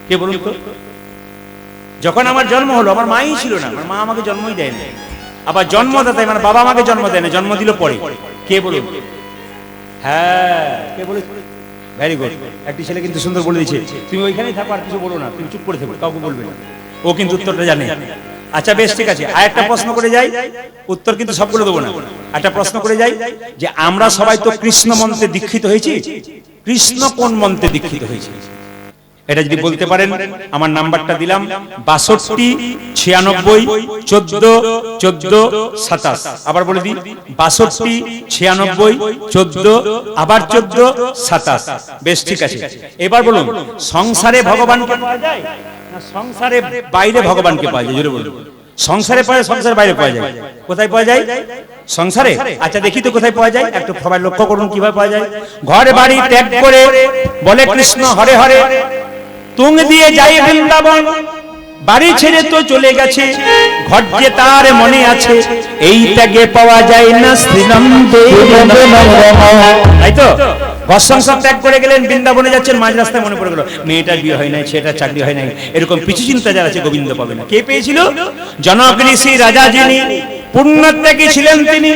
[SPEAKER 1] কে বলুন তো? যখন আমার জন্ম হলো আমার মাই ছিল না, আমার মা আমাকে জন্মই দেয়নি। আবার জন্মদাতায় মানে বাবা আমাকে জন্ম দেয় না, জন্ম দিল পরে। কে বলুন? হ্যাঁ, কে বলে? Very good. একটি ছেলে কিন্তু সুন্দর বলে দিয়েছে, তুমি ওইখানেই থাকো, আর কিছু বলো না, তুমি চুপ করে থাকো, কাউকে বলবে না। ও কিন্তু উত্তরটা জানে। আচ্ছা বেশ, ঠিক আছে। আর একটা প্রশ্ন করে যাই, উত্তর কিন্তু সবগুলো দেবো না। একটা প্রশ্ন করে যাই যে আমরা সবাই তো কৃষ্ণ মন্ত্রে দীক্ষিত হয়েছি, কৃষ্ণ কোন মন্ত্রে দীক্ষিত হয়েছে? এটা যদি বলতে পারেন, আমার নাম্বারটা দিলাম 62 96 14 14 27। আবার বলে দিই, 62 96 14 আবার 14 27। বেশ, ঠিক আছে। এবার বলুন, সংসারে ভগবানকে পাওয়া যায় না সংসারে বাইরে ভগবানকে পাওয়া যায়? জোরে বলুন। সংসারে পাওয়া যায়, সংসারের বাইরে পাওয়া যায়? কোথায় পাওয়া যায়? সংসারে। আচ্ছা দেখি তো কোথায় পাওয়া যায়, একটু সবাই লক্ষ্য করুন কিভাবে পাওয়া যায়। ঘর বাড়ি ত্যাগ করে বলে কৃষ্ণ হরে হরে, তুং দিয়ে যাই বৃন্দাবন, বাড়ি ছেড়ে তো চলে গেছে, ঘর যে তার মনে আছে, এই ত্যাগে পাওয়া যায় না শ্রীনন্দে। তাই তো? ঘর সংসার ত্যাগ করে গেলেন, বৃন্দাবনে যাচ্ছেন, মাঝ রাস্তায় মনে পড়ে গেল মেয়েটার বিয়ে হয় নাই, ছেলেটার চাকরি হয় নাই, এরকম পিছু চিন্তা যারা আছে গোবিন্দ পাবে না। কে পেয়েছিল? জনক ঋষি রাজা, যিনি পুণ্যত্যাগী ছিলেন, তিনি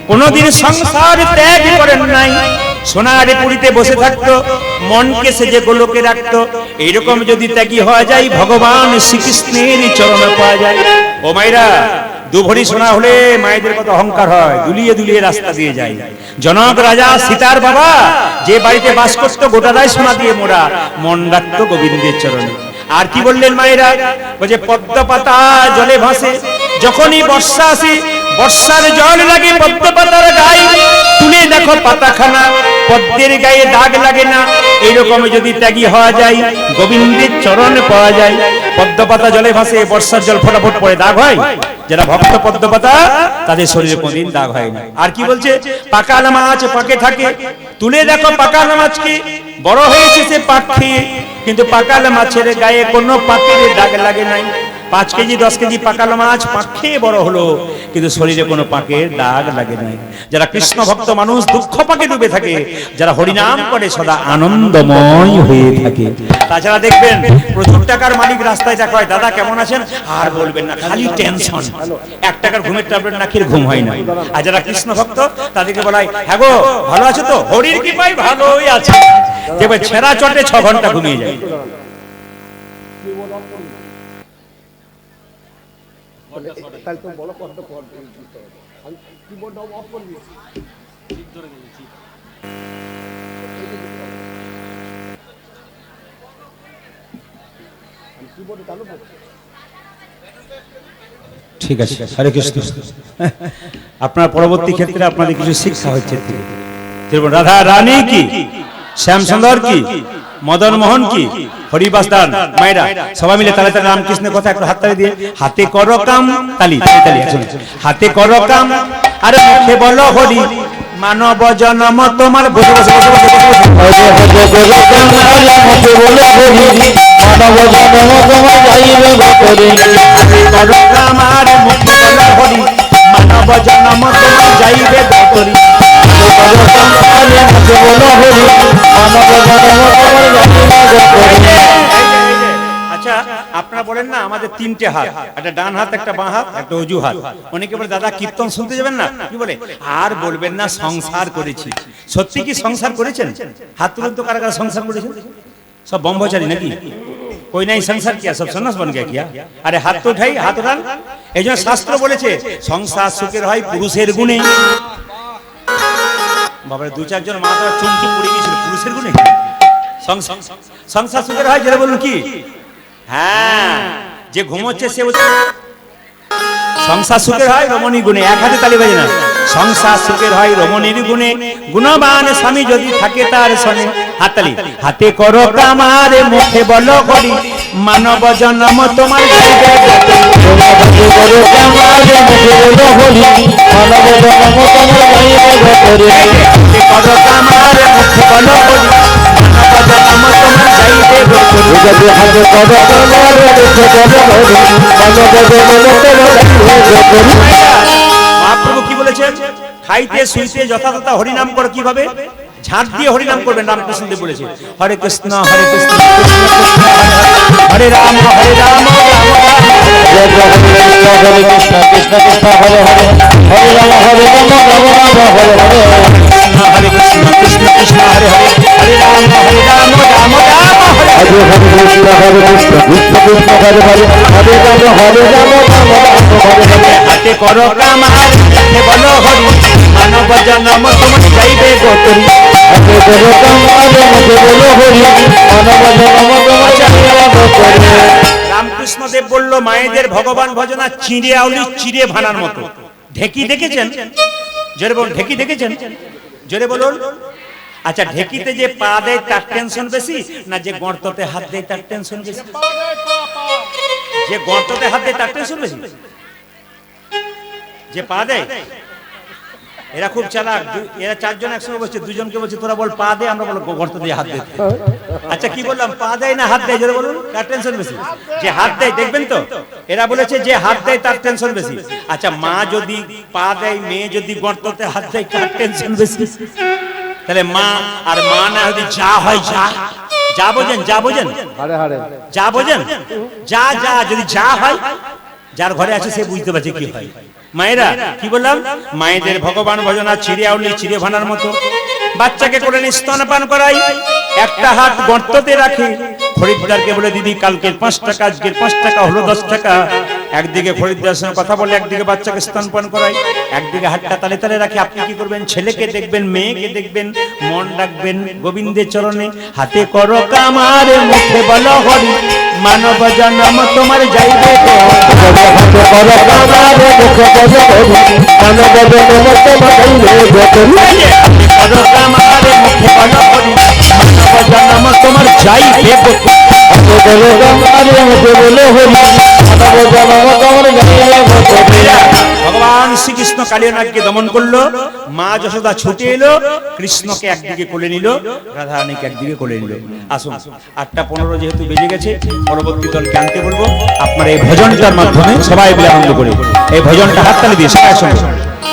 [SPEAKER 1] কোনদিন সংসার ত্যাগ করেন নাই, সোনার পুরীতে বসে থাকতো, মনকে সেজে গোলকে রাখতো। এইরকম যদি ত্যাগী হওয়া যায়, ভগবান শ্রীকৃষ্ণের চরণে পাওয়া যায়। ও মায়েরা, দুভরি সোনা হলে মায়েদের কত অহংকার হয়, দুলিয়ে দুলিয়ে রাস্তা দিয়ে যায়। জনক রাজা সীতার বাবা যে বাড়িতে বাস করতো, গোটাটাই সোনা দিয়ে মোড়া, মন রাখতো গোবিন্দের চরণে। আর কি বললেন মায়েরা? বলছে পদ্ম পাতা জলে ভাসে, যখনই বর্ষা আসে, বর্ষার জল লাগে পদ্ম পাতার গায়ে, তুলে দেখো পাতাখানা, পদ্মের গায়ে দাগ লাগে না। এইরকম যদি ত্যাগী হওয়া যায়, গোবিন্দের চরণ পাওয়া যায়। পদ্ম পাতা জলে ভাসে, বর্ষার জল ফটাফট পড়ে, দাগ হয়? যারা ভক্ত পদ্ম পাতা, তাদের শরীরে কোনদিন দাগ হয় না। আর কি বলছে? পাকাল মাছ পাকে থাকে, তুলে দেখো পাকাল মাছকে, বড় হয়েছে সে পাক খেয়ে, কিন্তু পাকাল মাছের গায়ে কোনো পাকের দাগ লাগে নাই। 5 কেজি 10 কেজি পাকাল মাছ পাক খেয়ে বড় হলো, কিন্তু শরীরে কোনো পাকের দাগ লাগে নাই। যারা কৃষ্ণ ভক্ত মানুষ দুঃখ পাকে ডুবে থাকে, যারা হরিনাম করে সদা আনন্দময় হয়ে থাকে। তাছাড়া দেখবেন প্রচুর টাকার মালিক রাস্তায় দেখা হয়, দাদা কেমন আছেন? আর বলবেন না, খালি টেনশন, 1 টাকার ঘুমের ট্যাবলেট না খেয়ে ঘুম হয় না। আর যারা কৃষ্ণ ভক্ত তাদেরকে বলা হয়, হ্যাঁ গো ভালো আছো তো? হরির কৃপায় ভালোই আছে। দেখবে ছেঁড়া চটে 6 ঘন্টা ঘুমিয়ে যায়। ঠিক আছে, হরে কৃষ্ণ। আপনার পরবর্তী ক্ষেত্রে আপনাদের কিছু শিক্ষা হচ্ছে। রাধা রানী কি, শ্যাম সুন্দর কি, মদন মোহন কি, হরিবাস দান, মায়েরা সবাই মিলে তালে তালে রামকৃষ্ণের কথা একটু হাততালি দিয়ে, হাতে করো কাম, তালি তালি, হাতে করো কাম আর মুখে বলো হরি, মানব জন্ম তোমার, বসে বসে বসে বসে বসে মানব জন্ম তোমার যাইবে গতরি। আচ্ছা আপনারা বলেন না, আমাদের 3টে হাত, একটা ডান হাত, একটা বাঁ হাত, একটা অজু হাত। অনেকে বলে দাদা কীর্তন শুনতে যাবেন না, কি বলে? আর বলবেন না সংসার করেছি। সত্যি কি সংসার করেছেন? হাত তুলুন তো, কারা কারা সংসার করেছেন? সব ব্রহ্মচারী নাকি? कोई नहीं संसार किया, सब सन्यास बन गया किया। अरे हाथ तो उठाई, हाथ उठान। এই জন্য শাস্ত্র বলেছে সংসার সুখের হয় পুরুষের গুণে। বাবারে 2-4 জন মাথা চুমকি পড়ে গিয়েছিল পুরুষের গুণে। সংসার সুখের হয়, যেটা বলুন কি? হ্যাঁ, যে ঘুমোচ্ছে সে সংসার সুখের হয় রমণীর গুণে। এক হাতে তালি বাজে না। সংসার সুখের হয় রমণীর গুণে, গুণবান স্বামী যদি থাকে তার সনে। হাততালি। হাতে করো কামারে মুখে বলো হরি, মানব জন্ম তোমার যাইবে গোতরি।
[SPEAKER 2] তোমরা ভক্তি করো কামারে মুখে বলো হরি মানব জন্ম তোমার যাইবে গোতরি।
[SPEAKER 1] ভক্তি করো কামারে মুখে বলো হরি মানব জন্ম তোমার যাইবে গোতরি।
[SPEAKER 2] যদি হাতে করো কামারে মুখে বলো হরি মানব জন্ম তোমার যাইবে গোতরি।
[SPEAKER 1] মহাপ্রভু কি বলেছেন? খাইতে শুইতে যথাযথ হরিনাম করো। কিভাবে? ঝাঁট দিয়ে হরিনাম করবেন। রামকৃষ্ণ দেব বলেছে হরে কৃষ্ণ হরে কৃষ্ণ হরে রাম হরে রাম
[SPEAKER 2] জয় জয় হরে কৃষ্ণ কৃষ্ণ কৃষ্ণ হরে হরে হরে রাম হরে রাম রাম রাম হরে হরে।
[SPEAKER 1] হরে কৃষ্ণ কৃষ্ণ কৃষ্ণ হরে হরে হরে রাম রাম রাম হরে
[SPEAKER 2] আজ হরে কৃষ্ণ হরে কৃষ্ণ কৃষ্ণ কৃষ্ণ হরে হরে হরে রাম রাম রাম হরে হরে।
[SPEAKER 1] হাতে করো কামার মুখে বলো হরি মানব জন্ম তোমার যাইবে গোতরি।
[SPEAKER 2] হাতে করো কামারে মুখে বলো হরি মানব জন্ম তোমার যাইবে গোতরি।
[SPEAKER 1] রামকৃষ্ণ দেব বলল মায়েদের ভগবান ভজনা চিড়ে আউলি চিড়ে ভানার মতো। ঢেকি দেখেছেন? জোরে বলুন, ঢেকি দেখেছেন? জোরে বলুন। আচ্ছা, ঢেকিতে যে পা দেয় তার টেনশন বেশি না যে গর্ততে হাত দেয় তার টেনশন বেশি? যে গর্ততে হাত দেয় তার টেনশন বেশি। যে পা দেয় এরা খুব চালাক। এরা চারজন একসঙ্গে বসছে, দুজনকে বলছে তোরা বল পা দে, আমরা বলো গর্ত দিয়ে হাত দে। আচ্ছা কি বললাম? পা দেয় না হাত দেয়? জোরে বলুন, কার টেনশন বেশি? যে হাত দেয়, দেখবেন তো এরা বলেছে যে হাত দেয় তার টেনশন বেশি। আচ্ছা, মা যদি পা দেয়, মেয়ে যদি গর্ততে হাত দেয়, কার টেনশন বেশি? তাহলে মা আর মা না যদি যা হয় যা যা বোঝেন, যা বোঝেন,
[SPEAKER 2] হরে হরে
[SPEAKER 1] যা বোঝেন, যা যা যদি যা হয়, যার ঘরে আছে সে বুঝতে পারছে কি হয়। মায়েরা কি বললাম? মায়েদের ভগবান ভজনা চিড়ে আউলি চিড়ে ভানার মতো। বাচ্চাকে করে স্তনপান করাই, একটা হাত গর্ততে রাখে। খরিদ্দারকে বলে দিদি কালকের 5 টাকা, আজকের 5 টাকা হলো 10 টাকা। একদিকে খরিদ্দারের সঙ্গে কথা বলে, একদিকে বাচ্চাকে স্তনপান করাই, একদিকে হাতটা তালে তালে রাখে। আপনি কি করবেন? ছেলেকে দেখবেন, মেয়েকে দেখবেন, মন রাখবেন গোবিন্দের চরণে। হাতে করো কামারে মুখে বলো হরি মানব জন্ম তোমার যাইবে গোতরি।
[SPEAKER 2] হাতে করো কামারে মুখে বলো হরি মানব জন্ম তোমার যাইবে গোতরি।
[SPEAKER 1] করো কামারে মুখে বলো হরি মানব জন্ম তোমার যাইবে গোতরি।
[SPEAKER 2] হাতে করো কামারে মুখে বলো হরি মানব জন্ম তোমার যাইবে গোতরি।
[SPEAKER 1] ভগবান শ্রীকৃষ্ণ কালিয়ানাগকে দমন করলো। মা যশোদা ছুটে এলো, কৃষ্ণকে একদিকে কোলে নিল, রাধা রানীকে একদিকে কোলে নিল। আসুন, 8:15 যেহেতু বেজে গেছে, পরবর্তী দলকে আনতে বলবো। আপনারা এই ভজনটার মাধ্যমে সবাই মিলে আনন্দ করে এই ভজনটা হাততালি দিয়ে সবাই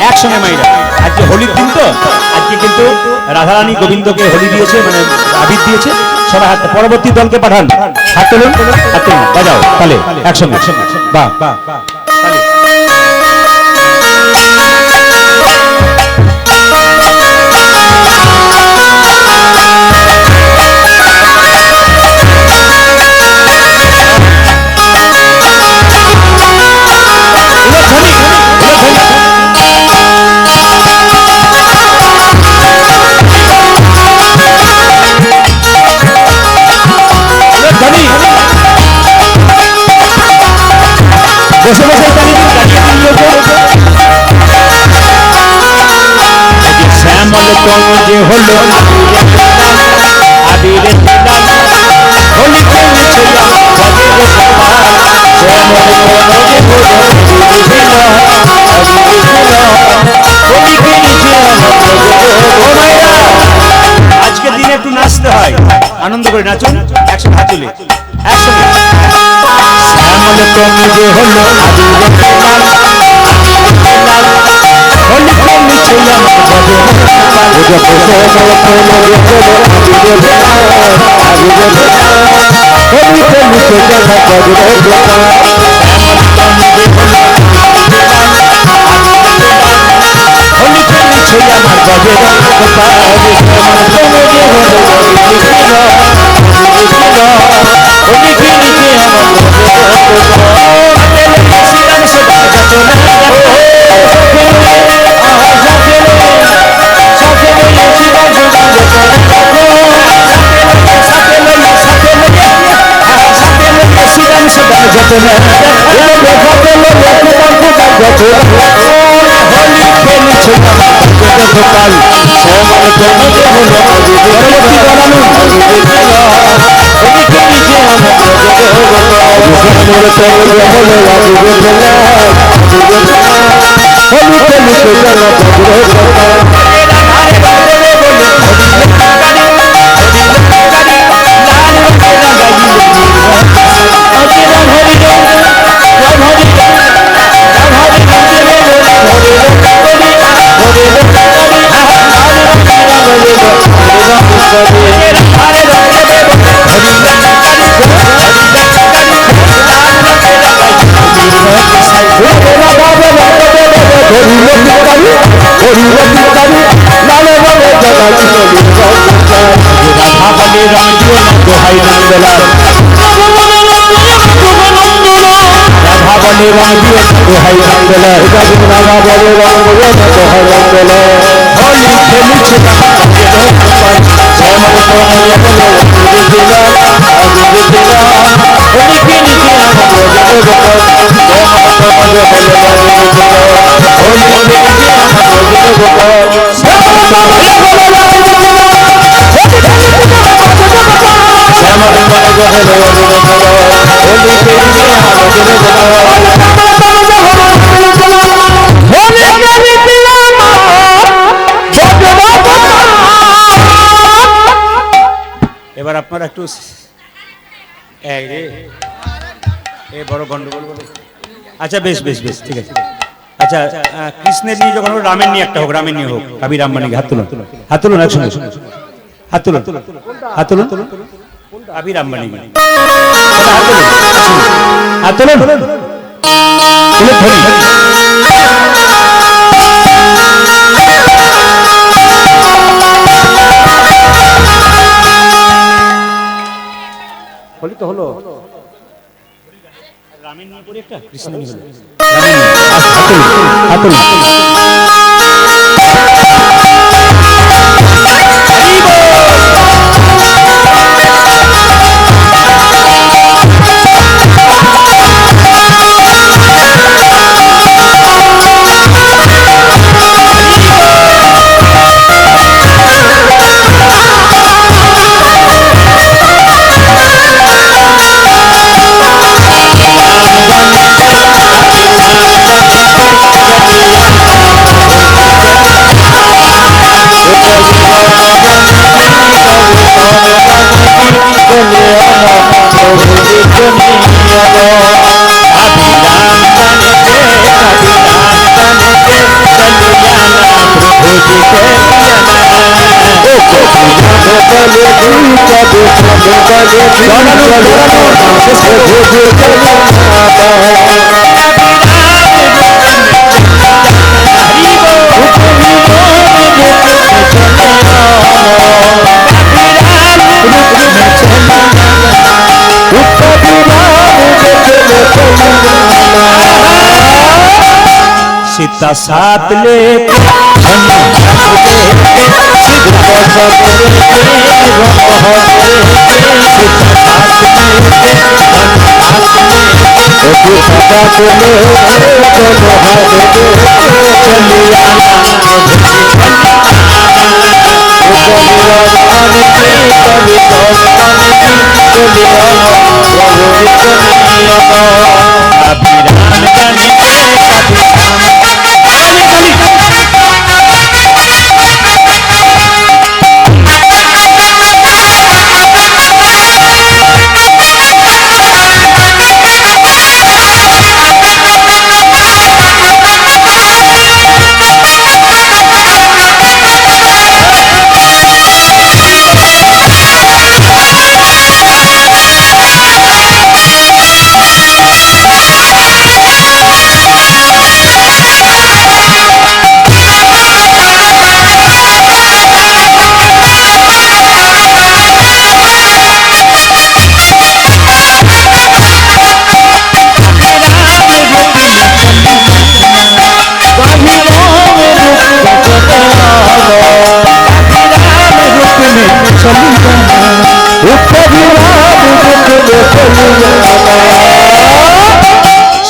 [SPEAKER 1] একসঙ্গে মাইরা। আজকে হোলির দিন তো, আজকে কিন্তু রাধারানী গোবিন্দকে হোলি দিয়েছে, মানে আবির দিয়েছে। সবাই হাত, পরবর্তী দলকে পাঠান। হাত তুলুন, হাত তুলুন, বাজাও তালে একসঙ্গে। বাহ বাহ বাহ, তালে। বসে বসে শ্যামল কম যে হলো আবিরে হোলি আজকের দিনে একটু নাচতে হয়, আনন্দ করে নাচুন একসঙ্গে, হাত তুলে একসঙ্গে। শ্যামল কম যে হলো এবার আপনারা একটু এ বড় গন্ডগোল বলে। আচ্ছা বেশ বেশ বেশ ঠিক আছে। আচ্ছা কৃষ্ণের নিয়ে যখন হোক, রামের নিয়ে একটা হোক, রামের নিয়ে হোক। কবি রামবাণী হাত তুলুন, হাত তুলুন একসঙ্গে, হাত তুলুন, হাত তুলুন। কবি রামবাণী হাত তুলুন, হাত তুলুন। তো হলো রামের নিয়ে পড়ে একটা কৃষ্ণ নিয়ে হলো রামের নিয়ে। सीता साथ ले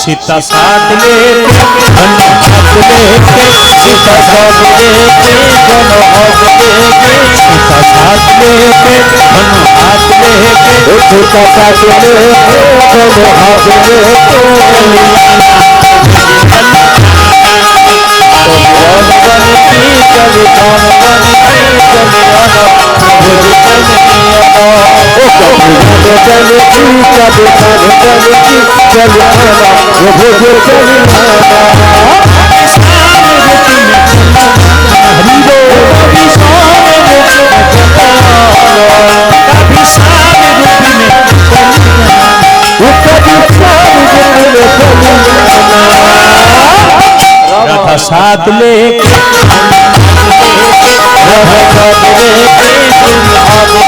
[SPEAKER 1] सीता साथ लेके धन हाथ लेके
[SPEAKER 2] सीता साथ लेके धन हाथ लेके
[SPEAKER 1] सीता साथ लेके धन हाथ लेके
[SPEAKER 2] सीता साथ लेके धन हाथ लेके
[SPEAKER 1] रथ साथ लेके साथ लेके बोली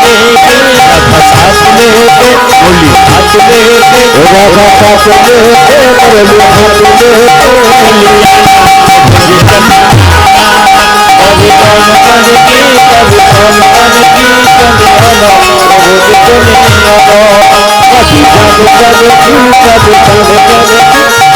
[SPEAKER 1] हाथ लेके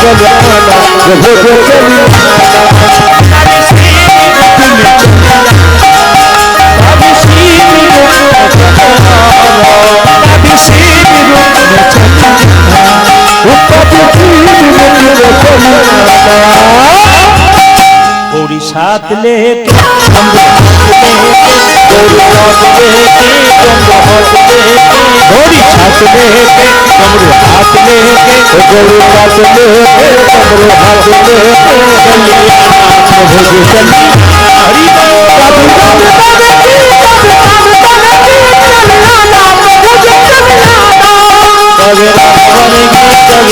[SPEAKER 1] गौरी साथ लेके गौरी साथ लेके कमरू हाथ लेके
[SPEAKER 2] गौरी साथ लेके कमरू हाथ लेके
[SPEAKER 1] हरि